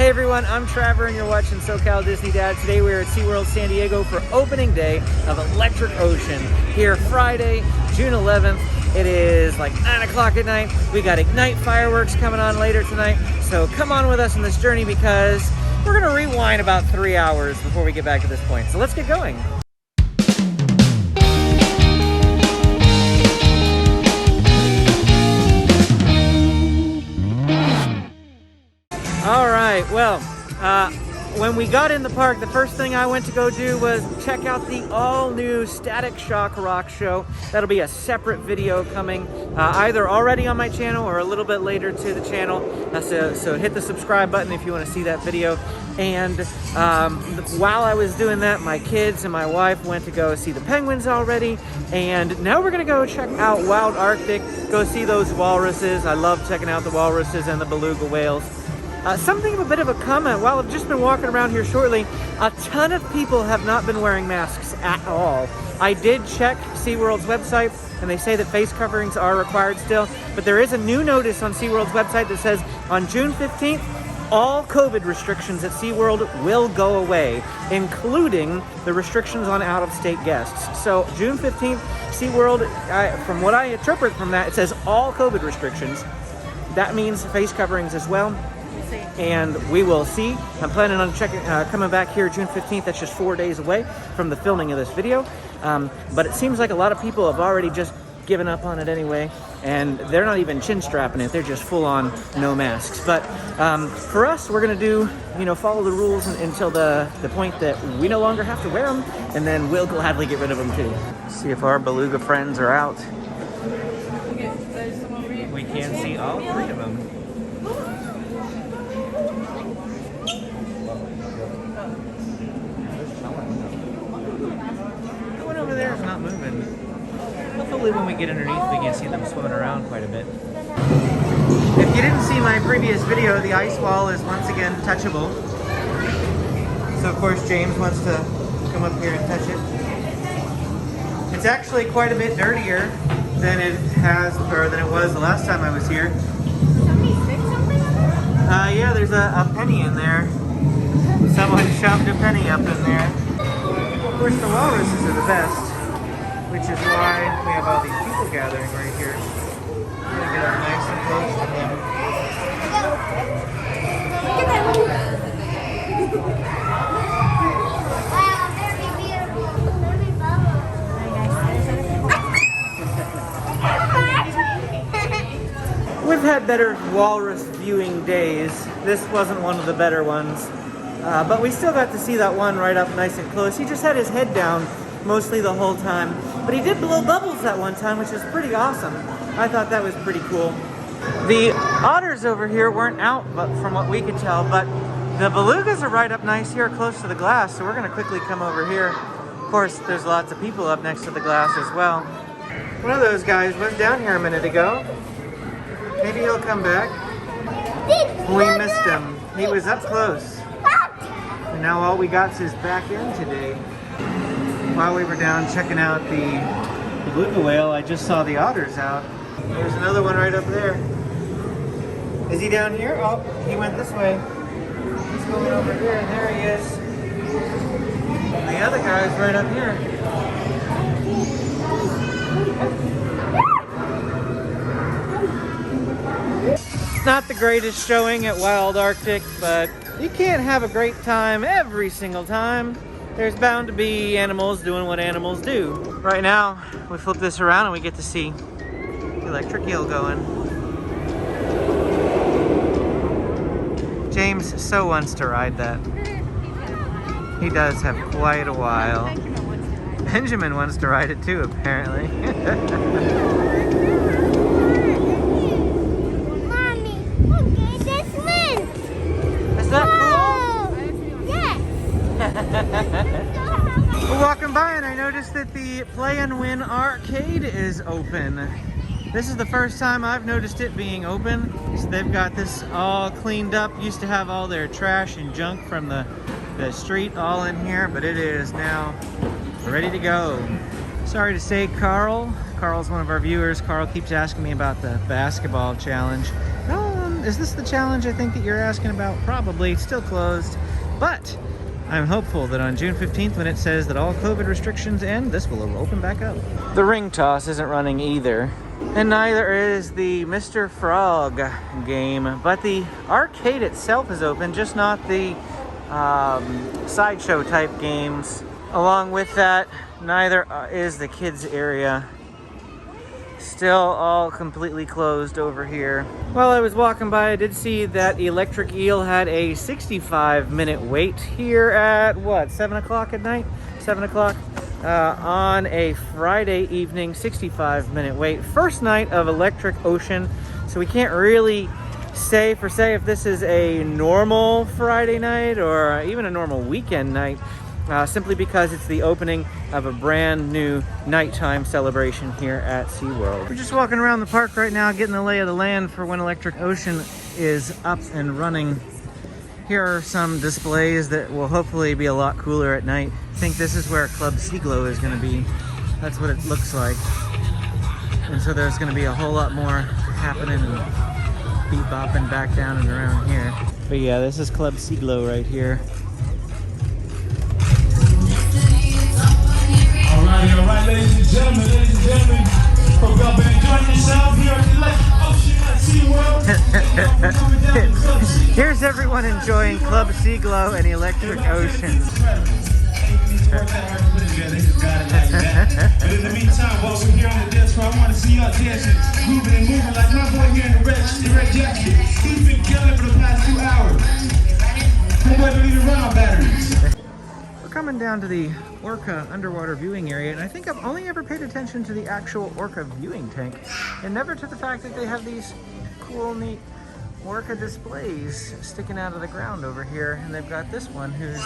Hey everyone, I'm Trevor and you're watching SoCal Disney Dad. Today we're at SeaWorld San Diego for opening day of Electric Ocean. Here Friday, June 11th. It is like 9 o'clock at night. We got Ignite fireworks coming on later tonight. So come on with us on this journey because we're gonna rewind about 3 hours before we get back to this point. So let's get going. All right, well, when we got in the park, the first thing I went to go do was check out the all-new Static Shock rock show. That'll be a separate video coming either already on my channel or a little bit later to the channel. So hit the subscribe button if you want to see that video. And while I was doing that, my kids and my wife went to go see the penguins already. And now we're gonna go check out Wild Arctic, go see those walruses. I love checking out the walruses and the beluga whales. Something of a bit of a comment, while I've just been walking around here shortly, a ton of people have not been wearing masks at all. I did check SeaWorld's website and they say that face coverings are required still, but there is a new notice on SeaWorld's website that says on June 15th, all COVID restrictions at SeaWorld will go away, including the restrictions on out-of-state guests. So June 15th, SeaWorld, from what I interpret from that, it says all COVID restrictions. That means face coverings as well. And we will see. I'm planning on coming back here June 15th. That's just 4 days away from the filming of this video. But it seems like a lot of people have already just given up on it anyway. And they're not even chin strapping it. They're just full on no masks. But for us, we're going to do, follow the rules until the point that we no longer have to wear them. And then we'll gladly get rid of them too. See if our beluga friends are out. We can see all three of them. Over there is not moving. Hopefully when we get underneath we can see them swimming around quite a bit. If you didn't see my previous video, the ice wall is once again touchable. So of course James wants to come up here and touch it. It's actually quite a bit dirtier than it was the last time I was here. Somebody stick something on there? Yeah, there's a penny in there. Someone shoved a penny up in there. Of course, the walruses are the best, which is why we have all these people gathering right here. We're gonna get up nice and close to them. Look at that. Wow, very beautiful. Very bubble. We've had better walrus viewing days. This wasn't one of the better ones. But we still got to see that one right up nice and close. He just had his head down mostly the whole time. But he did blow bubbles that one time, which is pretty awesome. I thought that was pretty cool. The otters over here weren't out, but from what we could tell, but the belugas are right up nice here close to the glass, so we're gonna quickly come over here. Of course, there's lots of people up next to the glass as well. One of those guys was down here a minute ago. Maybe he'll come back. We missed him. He was up close. And now all we got is back in today. While we were down checking out the beluga whale, I just saw the otters out. There's another one right up there. Is he down here? Oh, he went this way. He's going over here, and there he is. And the other guy's right up here. Not the greatest showing at Wild Arctic, but you can't have a great time every single time. There's bound to be animals doing what animals do. Right now, we flip this around and we get to see the electric eel going. James so wants to ride that. He does have quite a while. Benjamin wants to ride it too, apparently. We're walking by and I noticed that the Play and Win arcade is open. This is the first time I've noticed it being open. So they've got this all cleaned up. Used to have all their trash and junk from the street all in here, but it is now ready to go. Sorry to say, Carl's one of our viewers. Carl keeps asking me about the basketball challenge. Is this the challenge I think that you're asking about? Probably. It's still closed. But I'm hopeful that on June 15th, when it says that all COVID restrictions end, this will open back up. The ring toss isn't running either. And neither is the Mr. Frog game. But the arcade itself is open, just not the sideshow type games. Along with that, neither is the kids area. Still all completely closed over here. While I was walking by, I did see that Electric Eel had a 65-minute wait here at, what, 7 o'clock at night? 7 o'clock on a Friday evening, 65-minute wait. First night of Electric Ocean, so we can't really say if this is a normal Friday night or even a normal weekend night. Simply because it's the opening of a brand new nighttime celebration here at SeaWorld. We're just walking around the park right now, getting the lay of the land for when Electric Ocean is up and running. Here are some displays that will hopefully be a lot cooler at night. I think this is where Club Seaglow is going to be. That's what it looks like. And so there's going to be a whole lot more happening and beat-bopping back down and around here. But yeah, this is Club Seaglow right here. All right, ladies and gentlemen, hope y'all been enjoying yourself here at the Electric Ocean at SeaWorld. Here's everyone enjoying Club Seaglow and Electric Ocean. But in the meantime, while we're here on the dance floor, I want to see y'all dancing, grooving and moving like my boy here in the red jacket. He's been killing for the past 2 hours. My boy don't even run on batteries. Coming down to the Orca underwater viewing area, and I think I've only ever paid attention to the actual Orca viewing tank and never to the fact that they have these cool, neat Orca displays sticking out of the ground over here, and they've got this one who's,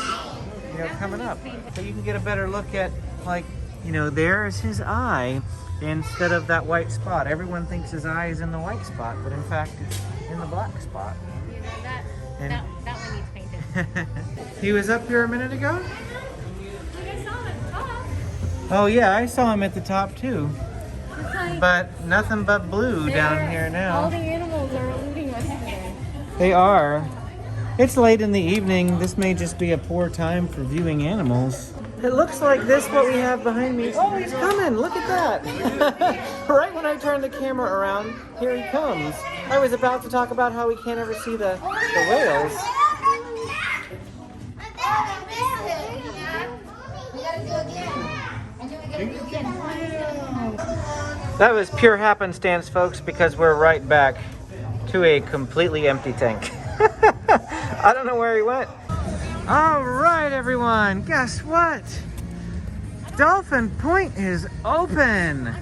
coming up. So you can get a better look at, like, there's his eye instead of that white spot. Everyone thinks his eye is in the white spot, but in fact it's in the black spot. That one needs painted. He was up here a minute ago? Oh yeah, I saw him at the top too. But nothing but blue down here now. All the animals are eluding us here. They are. It's late in the evening. This may just be a poor time for viewing animals. It looks like this, what we have behind me. Oh, he's coming! Look at that! Right when I turn the camera around, here he comes. I was about to talk about how we can't ever see the whales. That was pure happenstance, folks, because we're right back to a completely empty tank. I don't know where he went. All right, everyone, guess what? Dolphin Point is open.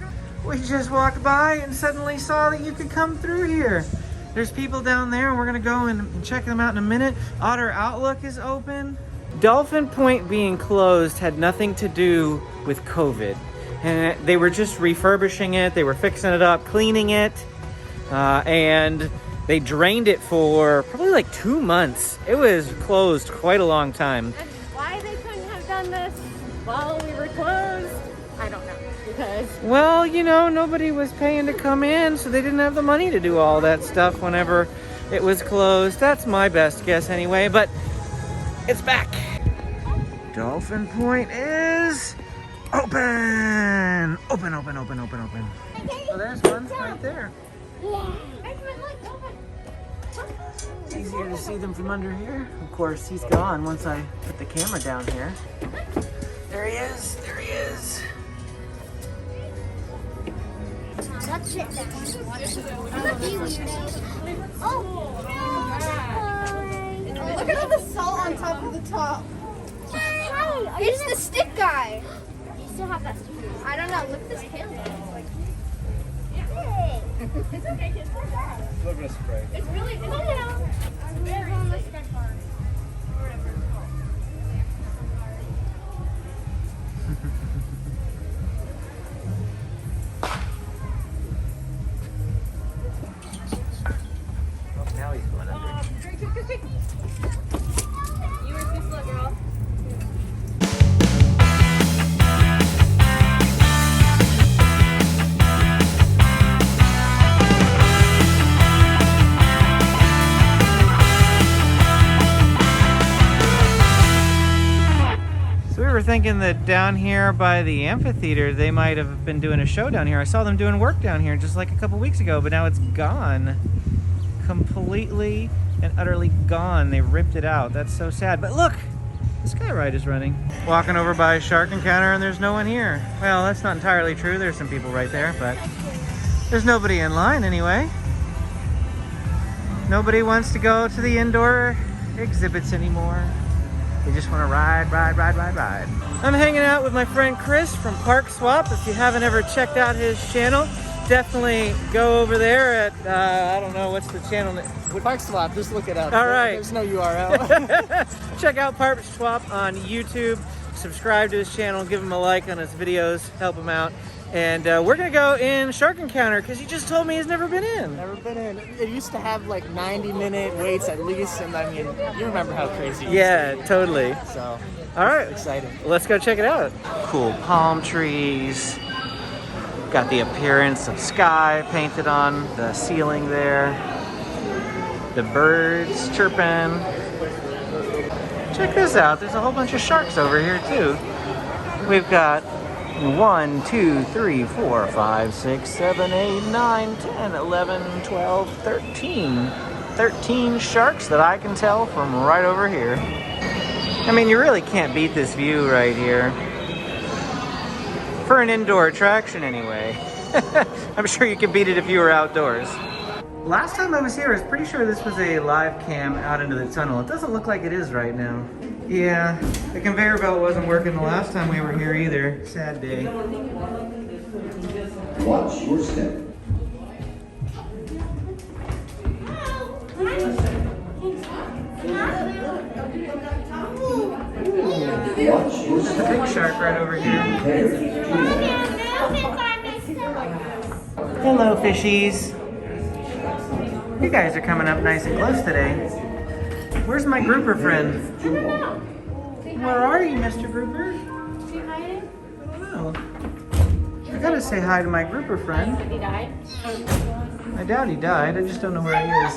We just walked by and suddenly saw that you could come through here. There's people down there, and we're gonna go and check them out in a minute. Otter Outlook is open. Dolphin Point being closed had nothing to do with COVID. And they were just refurbishing it, they were fixing it up, cleaning it, and they drained it for probably like 2 months. It was closed quite a long time. And why they couldn't have done this while we were closed, I don't know. Because, well, nobody was paying to come in, so they didn't have the money to do all that stuff whenever it was closed. That's my best guess anyway, but it's back. Dolphin Point is open! Open. Oh, there's one right there. It's easier to see them from under here. Of course, he's gone once I put the camera down here. There he is. let's sit down. Look at all the salt on top of the top. Hi, It's the stick guy. you still have that stick. I don't know. Look at this tail. Hey. It's okay, kids. We're fine. A little bit of spray. It's really, it's very on the thick. sketch bar. Or whatever it's called. Oh, now he's going under. Quick. You were too slow, girl. were thinking that down here by the amphitheater, they might have been doing a show down here. I saw them doing work down here just like a couple weeks ago, but now it's gone. Completely and utterly gone. They ripped it out. That's so sad. But look, the sky ride is running. Walking over by Shark Encounter and there's no one here. Well, that's not entirely true. There's some people right there, but there's nobody in line anyway. Nobody wants to go to the indoor exhibits anymore. They just want to ride. I'm hanging out with my friend Chris from Park Swap. If you haven't ever checked out his channel, definitely go over there at, I don't know, what's the channel? Park Swap, just look it up. All right. There's no URL. Check out Park Swap on YouTube. Subscribe to his channel, give him a like on his videos, help him out. And we're gonna go in Shark Encounter because he just told me he's never been in. Never been in. It used to have like 90-minute waits at least, and I mean, you remember how crazy it Yeah, used to totally. be. So, All right, excited. let's go check it out. Cool palm trees. Got the appearance of sky painted on the ceiling there. The birds chirping. Check this out. There's a whole bunch of sharks over here too. We've got 1, 2, 3, 4, 5, 6, 7, 8, 9, 10, 11, 12, 13. 13 sharks that I can tell from right over here. I mean, you really can't beat this view right here. For an indoor attraction anyway. I'm sure you can beat it if you were outdoors. Last time I was here, I was pretty sure this was a live cam out into the tunnel. It doesn't look like it is right now. Yeah, the conveyor belt wasn't working the last time we were here either. Sad day. Watch your step. Watch your There's a big shark right over here. Hello, fishies. You guys are coming up nice and close today. Where's my grouper friend? Where are you, Mr. Grouper? I don't know. I gotta say hi to my grouper friend. Did he die? I doubt he died. I just don't know where he is.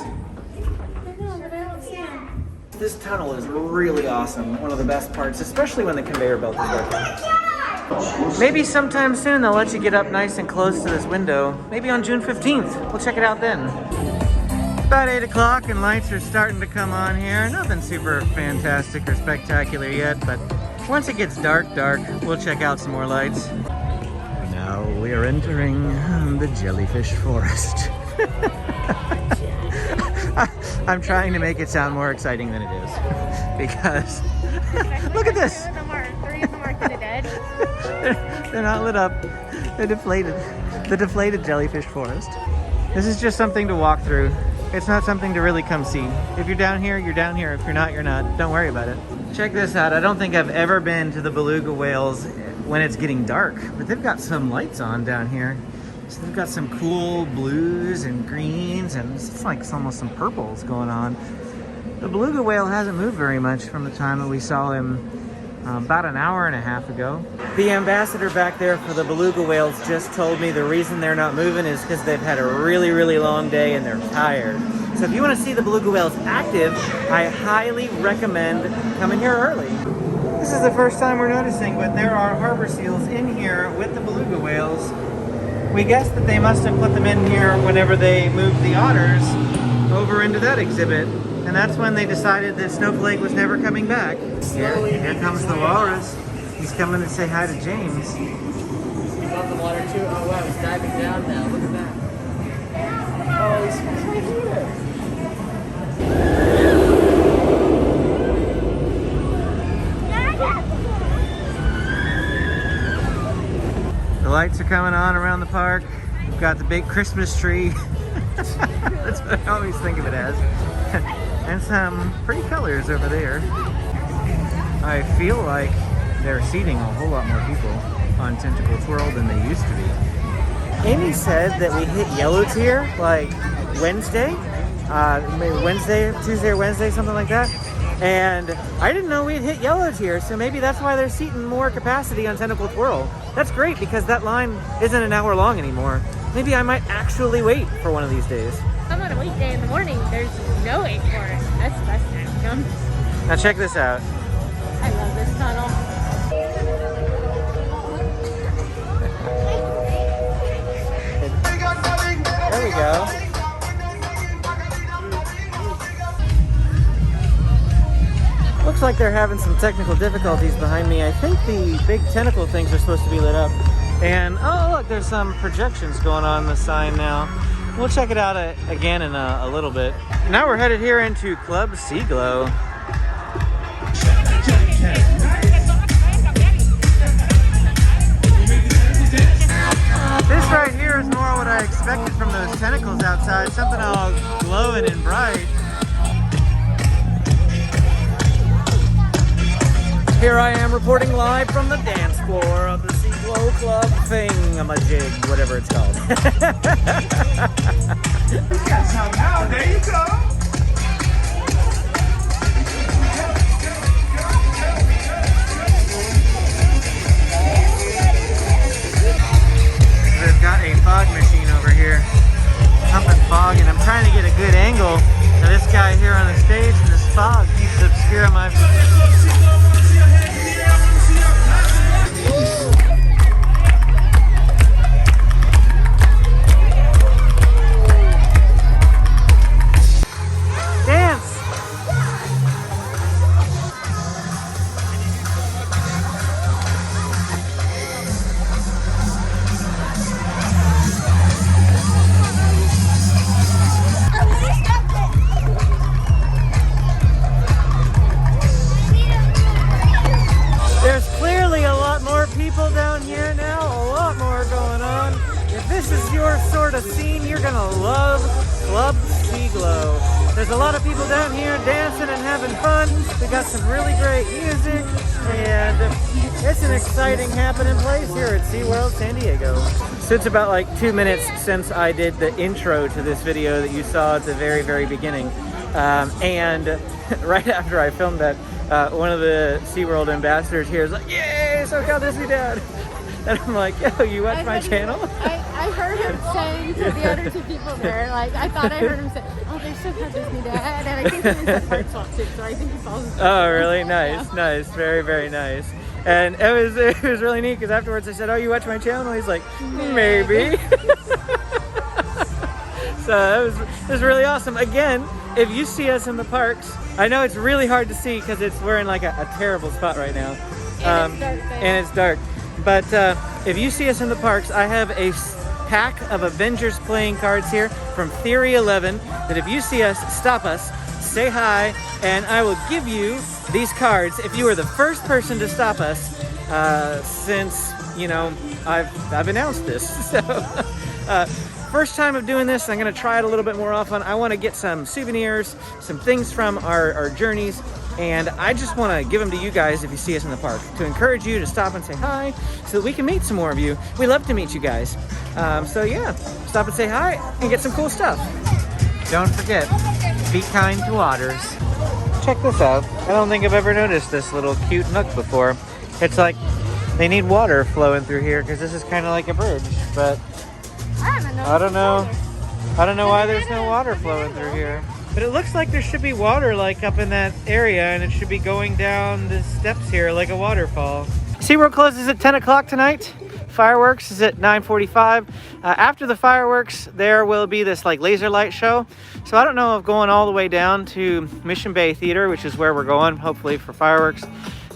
This tunnel is really awesome. One of the best parts, especially when the conveyor belt is working. Maybe sometime soon they'll let you get up nice and close to this window. Maybe on June 15th. We'll check it out then. About 8 o'clock and lights are starting to come on here. Nothing super fantastic or spectacular yet, but once it gets dark, we'll check out some more lights. Now we are entering the Jellyfish Forest. I'm trying to make it sound more exciting than it is, because look at this. 3 of them are kind of dead. They're not lit up. They're deflated. The deflated Jellyfish Forest. This is just something to walk through. It's not something to really come see. If you're down here, you're down here. If you're not, you're not. Don't worry about it. Check this out. I don't think I've ever been to the beluga whales when it's getting dark, but they've got some lights on down here. So they've got some cool blues and greens, and it's like almost some purples going on. The beluga whale hasn't moved very much from the time that we saw him about an hour and a half ago. The ambassador back there for the beluga whales just told me the reason they're not moving is because they've had a really long day and they're tired. So if you want to see the beluga whales active, I highly recommend coming here early. This is the first time we're noticing, but there are harbor seals in here with the beluga whales. We guessed that they must have put them in here whenever they moved the otters over into that exhibit. And that's when they decided that Snowflake was never coming back. Here comes the walrus. He's coming to say hi to James. He's on the water too. Oh wow, he's diving down now. Look at that. Oh, he's right here. The lights are coming on around the park. We've got the big Christmas tree. That's what I always think of it as. And some pretty colors over there. I feel like they're seating a whole lot more people on Tentacle Twirl than they used to be. Amy said that we hit yellow tier like Wednesday, maybe Wednesday, Tuesday or Wednesday, something like that. And I didn't know we'd hit yellow tier, so maybe that's why they're seating more capacity on Tentacle Twirl. That's great because that line isn't an hour long anymore. Maybe I might actually wait for one of these days. I'm on a weekday in the morning. There's no wait for it. That's awesome. Now check this out. I love this tunnel. we go. Looks like they're having some technical difficulties behind me. I think the big tentacle things are supposed to be lit up. And oh look, there's some projections going on the sign now. We'll check it out again in a little bit. Now we're headed here into Club Sea Glow. This right here is more what I expected from those tentacles outside. Something all glowing and bright. Here I am reporting live from the dance floor of the Sea Glow Club thingamajig, whatever it's called. Yes, now, there you go. They've got a fog machine over here, pumping fog, and I'm trying to get a good angle of this guy here on the stage, and this fog keeps obscuring my down here now, a lot more going on. If this is your sort of scene, you're gonna love Club Sea Glow. There's a lot of people down here dancing and having fun. We got some really great music, and it's an exciting happening place here at SeaWorld San Diego. So it's about like 2 minutes since I did the intro to this video that you saw at the very, very beginning. And right after I filmed that, one of the SeaWorld ambassadors here is like, yay, SoCal Disney Dad. And I'm like, yo, you watch my channel? I heard him saying to the other two people there, like, I thought I heard him say, oh, there's SoCal Disney Dad. And I think he was the park swap too, so I think he follows. Oh, really? Nice, nice. Very, very nice. And it was really neat because afterwards I said, oh, you watch my channel? He's like, maybe. So it was really awesome. Again, if you see us in the parks, I know it's really hard to see because we're in like a terrible spot right now. And it's dark. But if you see us in the parks, I have a pack of Avengers playing cards here from Theory 11 that if you see us, stop us, say hi, and I will give you these cards if you are the first person to stop us since, you know, I've announced this. So first time of doing this, I'm gonna try it a little bit more often. I wanna get some souvenirs, some things from our journeys, and I just wanna give them to you guys if you see us in the park, to encourage you to stop and say hi, so that we can meet some more of you. We love to meet you guys. So yeah, stop and say hi and get some cool stuff. Don't forget, be kind to otters. Check this out. I don't think I've ever noticed this little cute nook before. It's like they need water flowing through here because this is kind of like a bridge, but I don't know why there's no water flowing through here. But it looks like there should be water like up in that area, and it should be going down the steps here like a waterfall. SeaWorld closes at 10 o'clock tonight. Fireworks is at 9:45. After the fireworks, there will be this like laser light show. So I don't know if going all the way down to Mission Bay Theater, which is where we're going, hopefully for fireworks,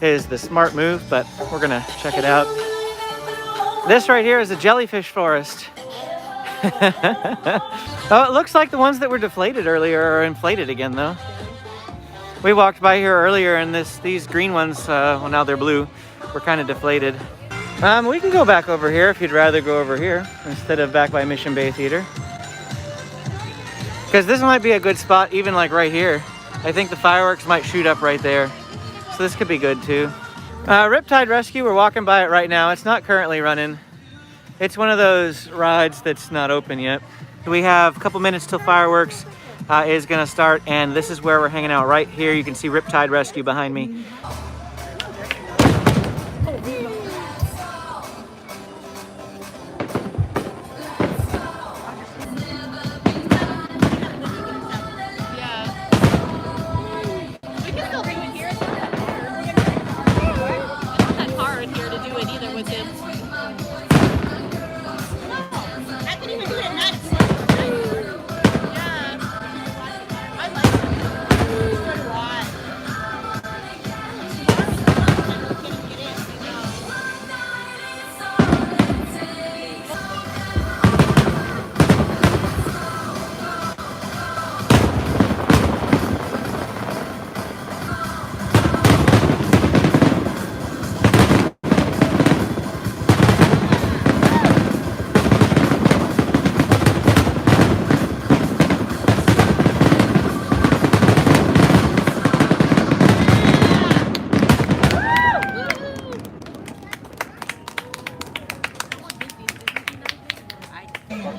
is the smart move, but we're gonna check it out. This right here is a Jellyfish Forest. Oh, it looks like the ones that were deflated earlier are inflated again though. We walked by here earlier and these green ones, well now they're blue, were kind of deflated. We can go back over here if you'd rather go over here instead of back by Mission Bay Theater. Because this might be a good spot even like right here. I think the fireworks might shoot up right there. So this could be good too. Riptide Rescue, we're walking by it right now. It's not currently running. It's one of those rides that's not open yet. We have a couple minutes till fireworks is gonna start, and this is where we're hanging out right here. You can see Riptide Rescue behind me.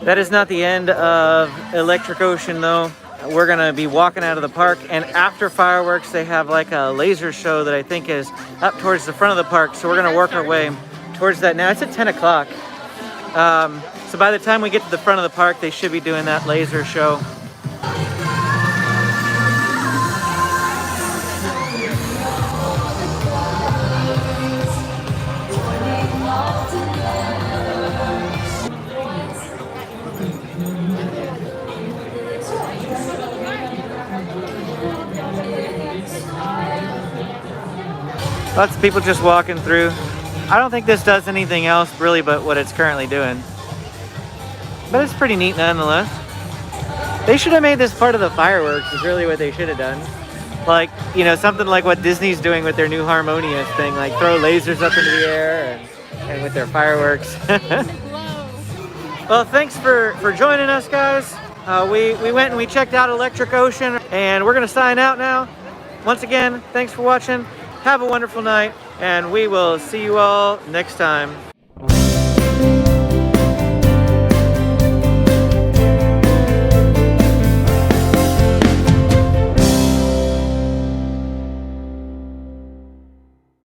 That is not the end of Electric Ocean though. We're gonna be walking out of the park, and after fireworks they have like a laser show that I think is up towards the front of the park, so we're gonna work our way towards that now. It's at 10 o'clock. So by the time we get to the front of the park, they should be doing that laser show. Lots of people just walking through. I don't think this does anything else really but what it's currently doing. But it's pretty neat nonetheless. They should have made this part of the fireworks is really what they should have done. Like, you know, something like what Disney's doing with their new Harmonious thing, like throw lasers up into the air and with their fireworks. Well, thanks for joining us, guys. We went and we checked out Electric Ocean, and we're gonna sign out now. Once again, thanks for watching. Have a wonderful night, and we will see you all next time.